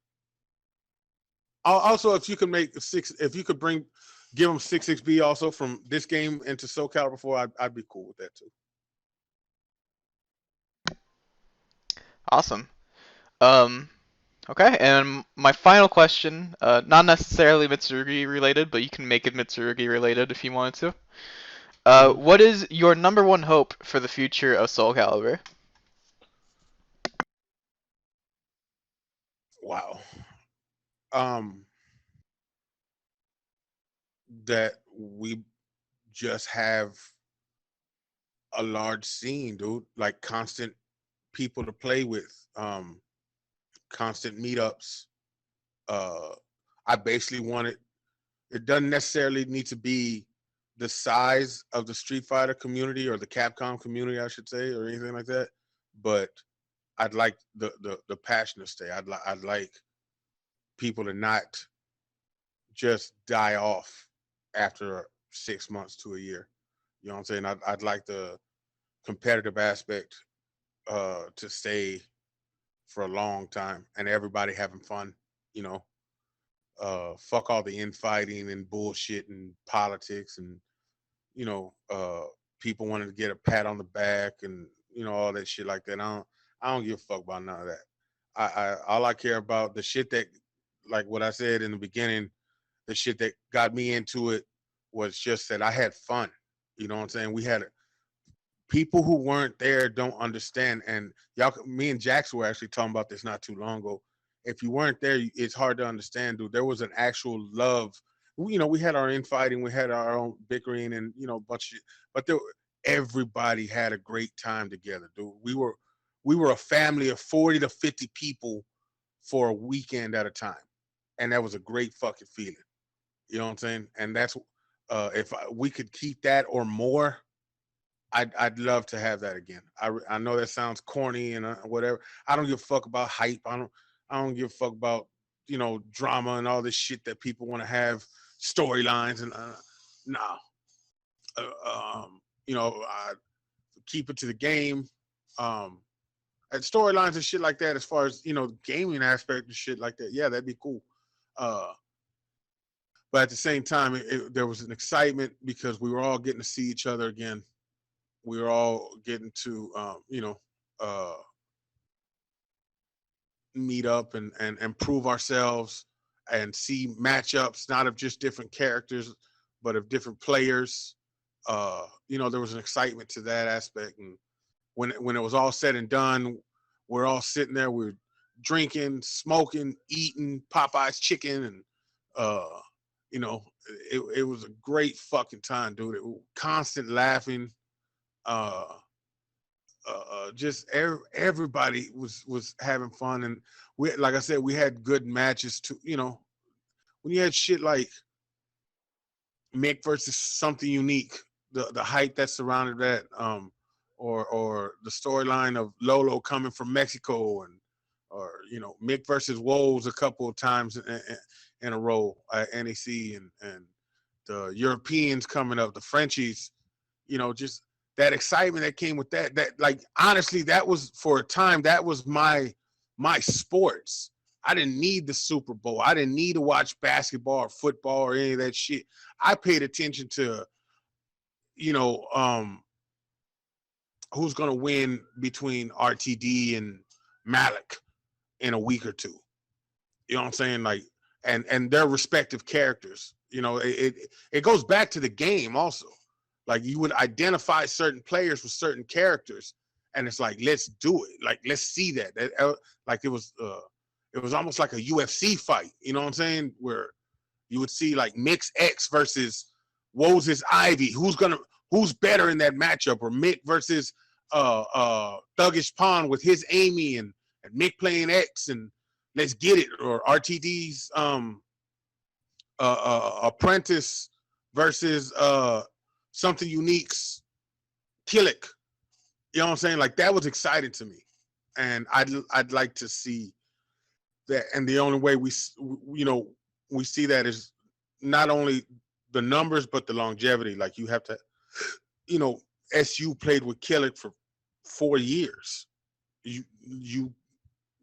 Also, if you could give him 6-6B also from this game into SoCalibur before, I'd be cool with that too. Awesome. Um, okay, and my final question, not necessarily Mitsurugi related, but you can make it Mitsurugi related if you wanted to. Hmm. What is your number one hope for the future of Soul Calibur? Wow. Um, that we just have a large scene, dude. Like constant people to play with, constant meetups. Uh, I basically want it. It doesn't necessarily need to be the size of the Street Fighter community or the Capcom community, I should say, or anything like that. But I'd like the passion to stay. I'd like people to not just die off after 6 months to a year. You know what I'm saying? I'd like the competitive aspect to stay for a long time and everybody having fun. You know, fuck all the infighting and bullshit and politics and you know, people wanting to get a pat on the back and you know all that shit like that. I don't give a fuck about none of that. I all I care about the shit that, like what I said in the beginning, the shit that got me into it was just that I had fun. You know what I'm saying? We had people who weren't there don't understand. And y'all, me and Jax were actually talking about this not too long ago. If you weren't there, it's hard to understand, dude. There was an actual love. You know, we had our infighting, we had our own bickering, and you know, bunch of, but there, everybody had a great time together, dude. We were a family of 40 to 50 people for a weekend at a time, and that was a great fucking feeling. You know what I'm saying? And that's if we could keep that or more, I'd love to have that again. I know that sounds corny and whatever. I don't give a fuck about hype. I don't give a fuck about you know drama and all this shit that people want to have storylines and nah. You know, keep it to the game. Um, and storylines and shit like that. As far as you know, gaming aspect and shit like that. Yeah, that'd be cool. Uh, but at the same time, there was an excitement because we were all getting to see each other again. We were all getting to you know uh, meet up and prove ourselves and see matchups not of just different characters but of different players. You know, there was an excitement to that aspect, and when it was all said and done, we're all sitting there, we're drinking, smoking, eating Popeye's chicken, and uh, you know, it was a great fucking time, dude. Constant laughing. Uh, just everybody was having fun, and we, like I said, we had good matches too. You know, when you had shit like Mick versus something unique, the hype that surrounded that, or the storyline of Lolo coming from Mexico, and or you know Mick versus Woes a couple of times in a row at NEC, and the Europeans coming up, the Frenchies, you know, just that excitement that came with that. That like honestly, that was for a time that was my sports. I didn't need the Super Bowl. I didn't need to watch basketball or football or any of that shit. I paid attention to, you know, who's gonna win between RTD and Malik in a week or two. You know what I'm saying? Like, and their respective characters. You know, it goes back to the game also. Like you would identify certain players with certain characters, and it's like let's do it. Like let's see that. Like it was almost like a UFC fight. You know what I'm saying? Where you would see like Mick's X versus Woes' Ivy. Who's better in that matchup? Or Mick versus Thuggish Pond with his Amy and Mick playing X and let's get it. Or RTD's Apprentice versus something unique's Killick. You know what I'm saying? Like that was exciting to me, and I'd like to see that. And the only way we you know we see that is not only the numbers but the longevity. Like you have to, you know, SU played with Killick for 4 years. You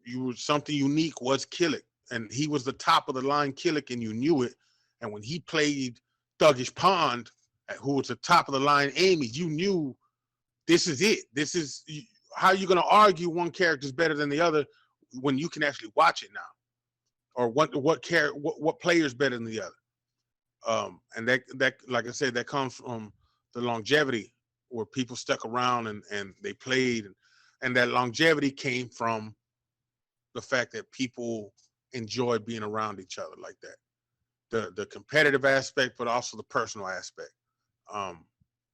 you were something unique was Killick, and he was the top of the line Killick, and you knew it. And when he played Thuggish Pond, who was the top of the line Amy, you knew this is it. This is how you're going to argue one character is better than the other when you can actually watch it now, or what player is better than the other. And that like I said, that comes from the longevity where people stuck around and they played, and that longevity came from the fact that people enjoy being around each other like that. The competitive aspect, but also the personal aspect. Um,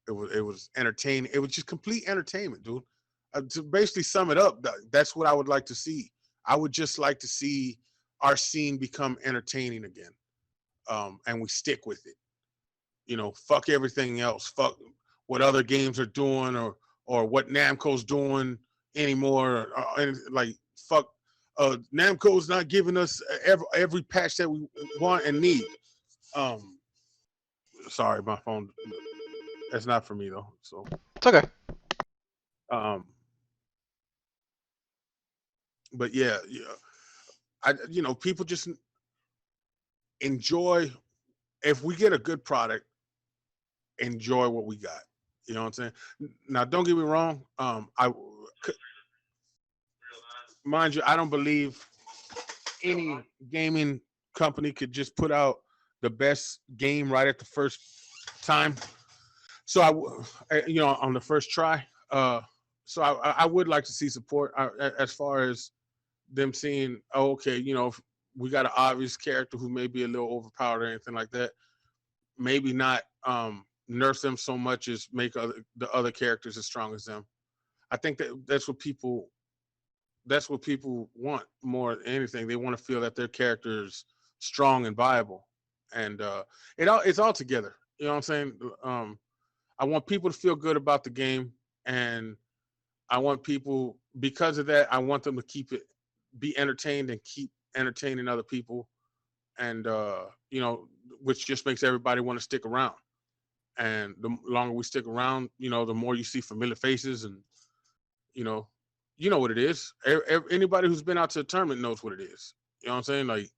it was entertaining. It was just complete entertainment, dude. To basically sum it up, that's what I would like to see. I would just like to see our scene become entertaining again, and we stick with it. You know, fuck everything else. Fuck what other games are doing or what Namco's doing anymore. Like fuck, Namco's not giving us every patch that we want and need. Um, sorry, my phone. That's not for me though. So, It's okay. um, But yeah, people just enjoy. If we get a good product, enjoy what we got. You know what I'm saying? Now, don't get me wrong. Mind you, I don't believe any gaming company could just put out the best game right at the first time. So on the first try. So I would like to see support as far as them seeing, oh, okay, if we got an obvious character who may be a little overpowered or anything like that. Maybe not nerf them so much as make the other characters as strong as them. I think that's what people want more than anything. They want to feel that their character is strong and viable, and it's all together. You know what I'm saying? I want people to feel good about the game, and I want people, because of that, I want them to be entertained and keep entertaining other people, and which just makes everybody want to stick around. And the longer we stick around, the more you see familiar faces, and you know, what it is. Anybody who's been out to a tournament knows what it is. You know what I'm saying? Like,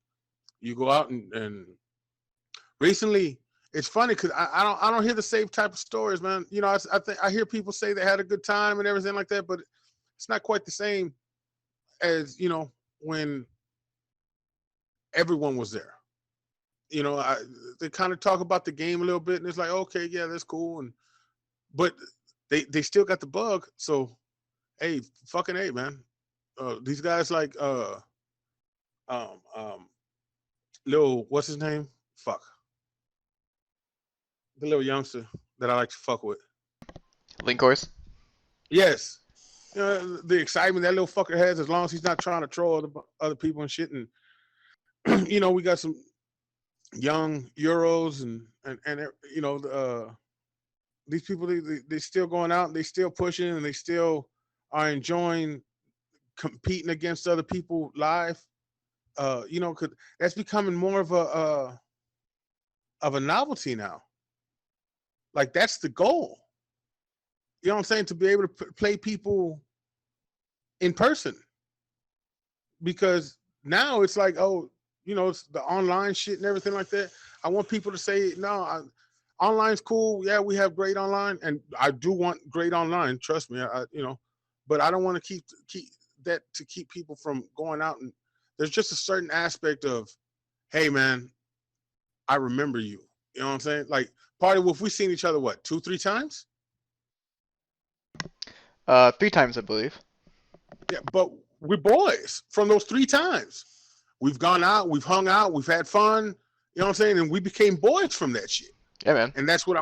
you go out and recently, it's funny because I don't hear the same type of stories, man. I think I hear people say they had a good time and everything like that, but it's not quite the same as when everyone was there. They kind of talk about the game a little bit, and it's like, okay, yeah, that's cool, but they still got the bug. So hey, fucking hey, man. These guys like um um little, what's his name? Fuck, the little youngster that I like to fuck with. Link course. Yes, the excitement that little fucker has, as long as he's not trying to troll other people and shit. And we got some young Euros and these people, they still going out and they still pushing and they still are enjoying competing against other people live. Cause that's becoming more of a novelty now. Like, that's the goal. You know what I'm saying? To be able to play people in person, because now it's like, oh, it's the online shit and everything like that. I want people to say, no, online's cool. Yeah, we have great online, and I do want great online. Trust me, but I don't want to keep people from going out. And there's just a certain aspect of, hey, man, I remember you. You know what I'm saying? Like, party Wolf, we've seen each other what, 2, 3 times? 3 times, I believe. Yeah, but we're boys from those 3 times. We've gone out, we've hung out, we've had fun. You know what I'm saying? And we became boys from that shit. Yeah, man. And that's what I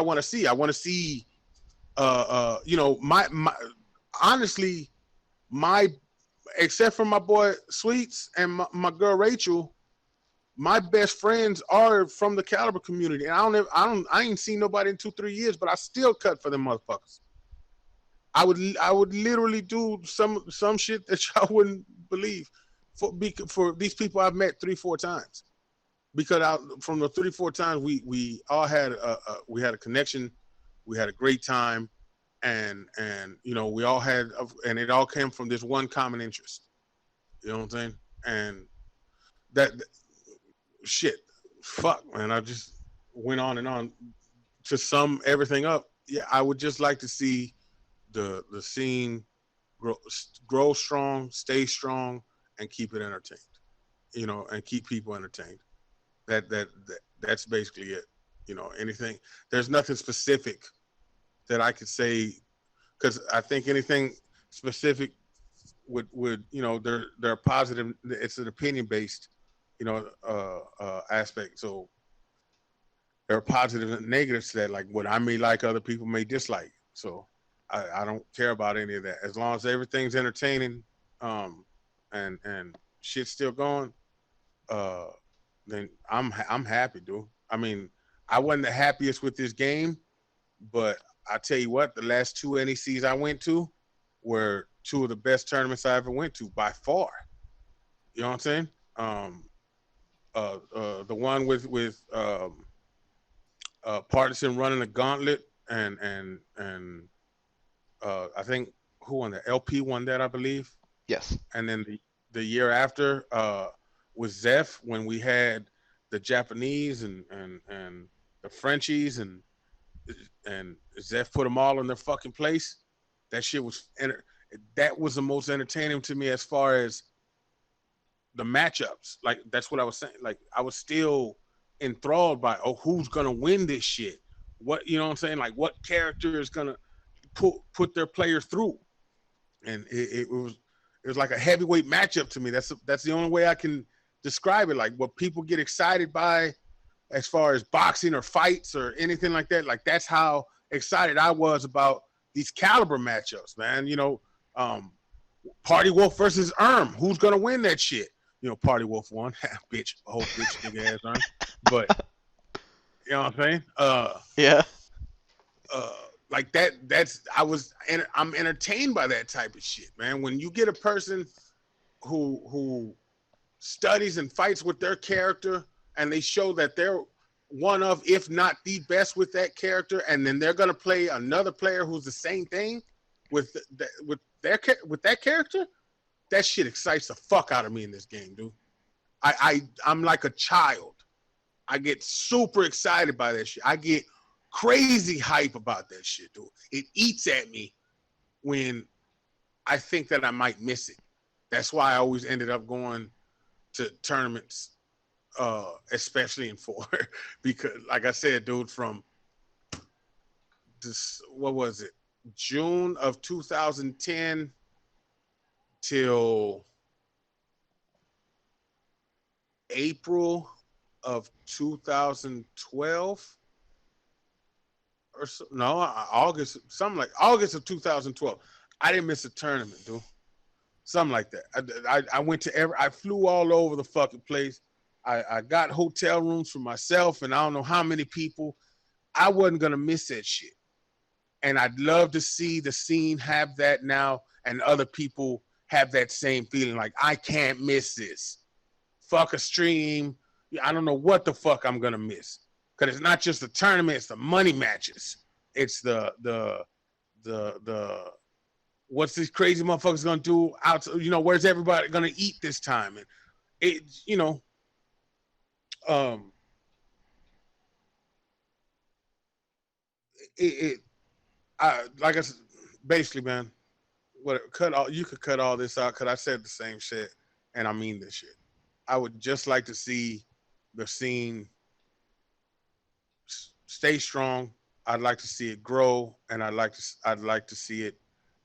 want to see. I want to see, my honestly, my except for my boy Sweets and my girl Rachel, my best friends are from the Caliber community, and I ain't seen nobody in 2, 3 years, but I still cut for them motherfuckers. I would literally do some shit that y'all wouldn't believe for these people I've met 3, 4 times, because from the 3, 4 times we all had we had a connection, we had a great time, and we all had, and it all came from this one common interest. You know what I'm saying? And that shit, fuck, man, I just went on and on to sum everything up. Yeah, I would just like to see the scene grow strong, stay strong, and keep it entertained. And keep people entertained. That's basically it. Anything. There's nothing specific that I could say, because I think anything specific would they're positive. It's an opinion based aspect. So there are positives and negatives to that. Like, what I may like, other people may dislike. So I don't care about any of that. As long as everything's entertaining, and shit's still going, uh, then I'm happy, dude. I mean, I wasn't the happiest with this game, but I tell you what, the last 2 NECs I went to were two of the best tournaments I ever went to by far. You know what I'm saying? Um, the one with Partisan running a gauntlet, and I think, who won that? LP won that, I believe. Yes. and then the year after with Zeph when we had the Japanese and the Frenchies and Zeph put them all in their fucking place. That shit was that was the most entertaining to me as far as the matchups. Like that's what I was saying. Like I was still enthralled by who's gonna win this shit. What you know what I'm saying? Like what character is gonna put their players through? And it was like a heavyweight matchup to me. That's the only way I can describe it. Like what people get excited by as far as boxing or fights or anything like that. Like that's how excited I was about these caliber matchups, man. Um, Party Wolf versus Who's gonna win that shit? Party Wolf won. Bitch, a whole bitch nigga ass But you know what I'm saying? Yeah. Uh, like I'm entertained by that type of shit, man. When you get a person who studies and fights with their character and they show that they're one of, if not the best with that character, and then they're gonna play another player who's the same thing with that character, that shit excites the fuck out of me in this game, dude. I'm like a child. I get super excited by that shit. I get crazy hype about that shit, dude. It eats at me when I think that I might miss it. That's why I always ended up going to tournaments, especially in 4, because, like I said, dude, from this, what was it, June of 2010 till April of 2012 or so, no, August, something like August of 2012. I didn't miss a tournament, dude. Something like that. I went to I flew all over the fucking place. I got hotel rooms for myself and I don't know how many people. I wasn't gonna miss that shit. And I'd love to see the scene have that now and other people have that same feeling like I can't miss this. Fuck a stream. I don't know what the fuck I'm gonna miss. Cause it's not just the tournament, it's the money matches. It's the what's these crazy motherfuckers gonna do out, where's everybody gonna eat this time? And it, um it like I said, basically, man, you could cut all this out because I said the same shit and I mean this shit. I would just like to see the scene stay strong. I'd like to see it grow, and I'd like to see it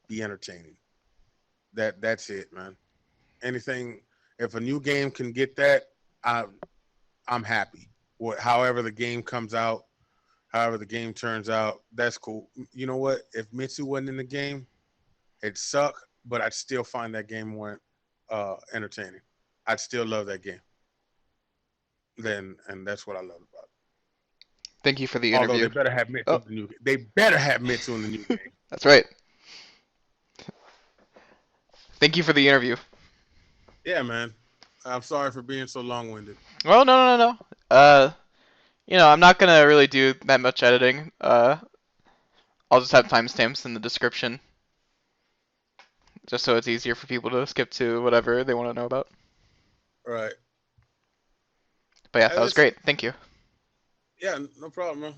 be entertaining. That's it, man. Anything, if a new game can get that, I I'm happy. However the game comes out, however the game turns out, that's cool. You know what? If Mitsu wasn't in the game, it'd suck, but I'd still find that game more entertaining. I'd still love that game. And that's what I love about it. Thank you for the Although they interview. better have Mitsu Oh, in the new game. They better have Mitsu in the new game. that's right. Thank you for the interview. Yeah, man. I'm sorry for being so long-winded. Well, no, no, no, no. I'm not gonna really do that much editing. I'll just have timestamps in the description, just so it's easier for people to skip to whatever they want to know about. All right. But yeah, Hey, that was listen. great. Thank you. Yeah, no problem, man.